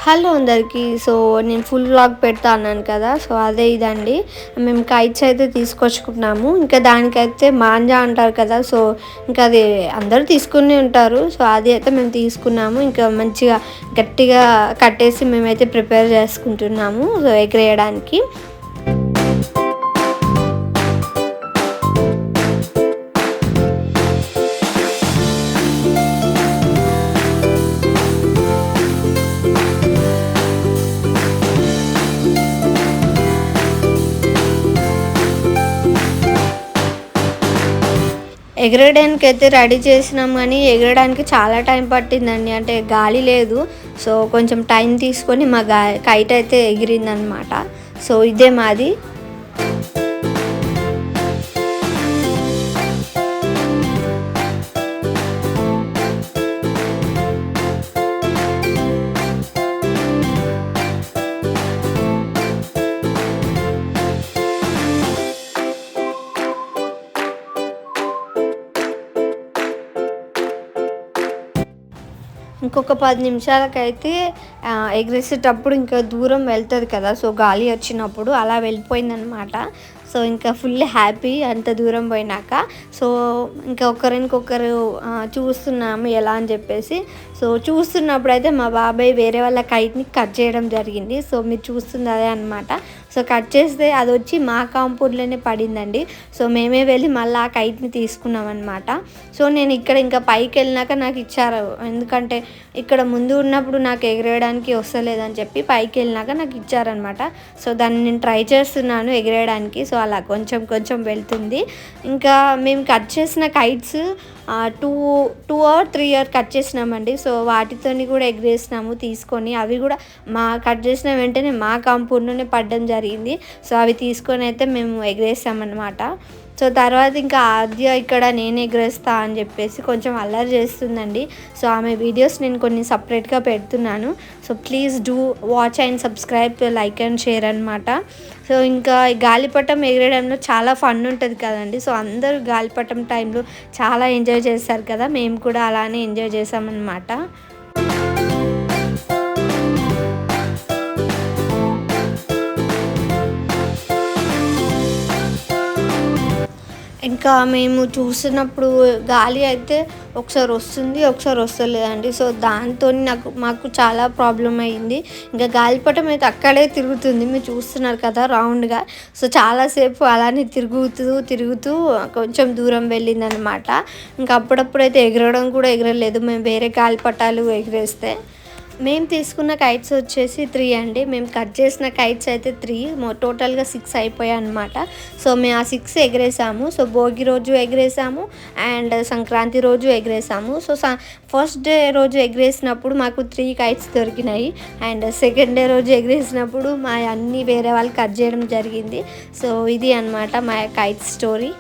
Hello అందరికీ. So నేను full vlog పెడతా అన్నాను కదా, సో అదే ఇదండి. మేము కైట్స్ అయితే తీసుకొచ్చుకున్నాము. ఇంకా దానికైతే మాంజా అంటారు కదా, సో ఇంకా అది అందరూ తీసుకుని ఉంటారు. సో అది అయితే మేము తీసుకున్నాము. ఇంకా మంచిగా గట్టిగా కట్టేసి మేమైతే ప్రిపేర్ చేసుకుంటున్నాము సో ఎగరేయడానికి. ఎగరడానికి అయితే రెడీ చేసినాం, కానీ ఎగరడానికి చాలా టైం పట్టిందండి. అంటే గాలి లేదు, సో కొంచెం టైం తీసుకొని మా కైట్ అయితే ఎగిరిందనమాట. సో ఇదే మాది. ఇంకొక 10 నిమిషాలకైతే ఎగరేసేటప్పుడు ఇంకా దూరం వెళ్తుంది కదా, సో గాలి వచ్చినప్పుడు అలా వెళ్ళిపోయిందనమాట. సో ఇంకా ఫుల్ హ్యాపీ అంత దూరం పోయినాక. సో ఇంకా ఒకరికొకరు చూస్తున్నాము ఎలా అని చెప్పేసి. సో చూస్తున్నప్పుడు అయితే మా బాబాయ్ వేరే వాళ్ళ కైట్ని కట్ చేయడం జరిగింది. సో మీరు చూస్తుంది అదే అనమాట. సో కట్ చేస్తే అది వచ్చి మా కాంపౌండ్లోనే పడిందండి. సో మేమే వెళ్ళి మళ్ళీ ఆ కైట్ని తీసుకున్నాం అనమాట. సో నేను ఇక్కడ ఇంకా పైకి వెళ్ళినాక నాకు ఇచ్చారు, ఎందుకంటే ఇక్కడ ముందు ఉన్నప్పుడు నాకు ఎగరేయడానికి వస్తలేదని చెప్పి పైకి వెళ్ళినాక నాకు ఇచ్చారనమాట. సో దాన్ని నేను ట్రై చేస్తున్నాను ఎగరేయడానికి. సో అలా కొంచెం కొంచెం వెళ్తుంది. ఇంకా మేము కట్ చేసిన కైట్స్ 2 or 3 కట్ చేసినామండి. సో వాటితోని కూడా ఎగరేసినాము తీసుకొని. అవి కూడా మా కట్ చేసిన వెంటనే మా కాంపౌండ్లోనే పడడం జరిగింది. సో అవి తీసుకొని అయితే మేము ఎగరేసామన్నమాట. సో తర్వాత ఇంకా ఆద్య ఇక్కడ నేను ఎగరేస్తా అని చెప్పేసి కొంచెం అల్లరి చేస్తుందండి. సో ఆమె వీడియోస్ నేను కొన్ని సపరేట్గా పెడుతున్నాను. So please do watch and subscribe, like and share అనమాట. సో ఇంకా గాలిపటం ఎగరేయడంలో చాలా ఫన్ ఉంటుంది కదండి. సో అందరూ గాలిపటం టైంలో చాలా ఎంజాయ్ చేస్తారు కదా, మేము కూడా అలానే ఎంజాయ్ చేసామన్నమాట. ఇంకా మేము చూసినప్పుడు గాలి అయితే ఒకసారి వస్తుంది, ఒకసారి వస్తలేదండి. సో దాంతో మాకు చాలా ప్రాబ్లం అయ్యింది. ఇంకా గాలిపటం అయితే అక్కడే తిరుగుతుంది, మీరు చూస్తున్నారు కదా రౌండ్గా. సో చాలాసేపు అలానే తిరుగుతూ కొంచెం దూరం వెళ్ళిందనమాట. ఇంకా అప్పుడప్పుడైతే ఎగరడం కూడా ఎగరలేదు మేము వేరే గాలిపటాలు ఎగరేస్తే. మేము తీసుకున్న కైట్స్ వచ్చేసి 3 అండి. మేము కట్ చేసిన కైట్స్ అయితే 3, టోటల్గా 6 అయిపోయాయి అనమాట. సో మేము ఆ 6 ఎగరేసాము. సో భోగి రోజు ఎగరేసాము అండ్ సంక్రాంతి రోజు ఎగరేసాము. సో ఫస్ట్ డే రోజు ఎగరేసినప్పుడు మాకు 3 కైట్స్ దొరికినాయి. అండ్ సెకండ్ డే రోజు ఎగరేసినప్పుడు మా అన్నీ వేరే వాళ్ళు కట్ చేయడం జరిగింది. సో ఇది అనమాట మా కైట్ స్టోరీ.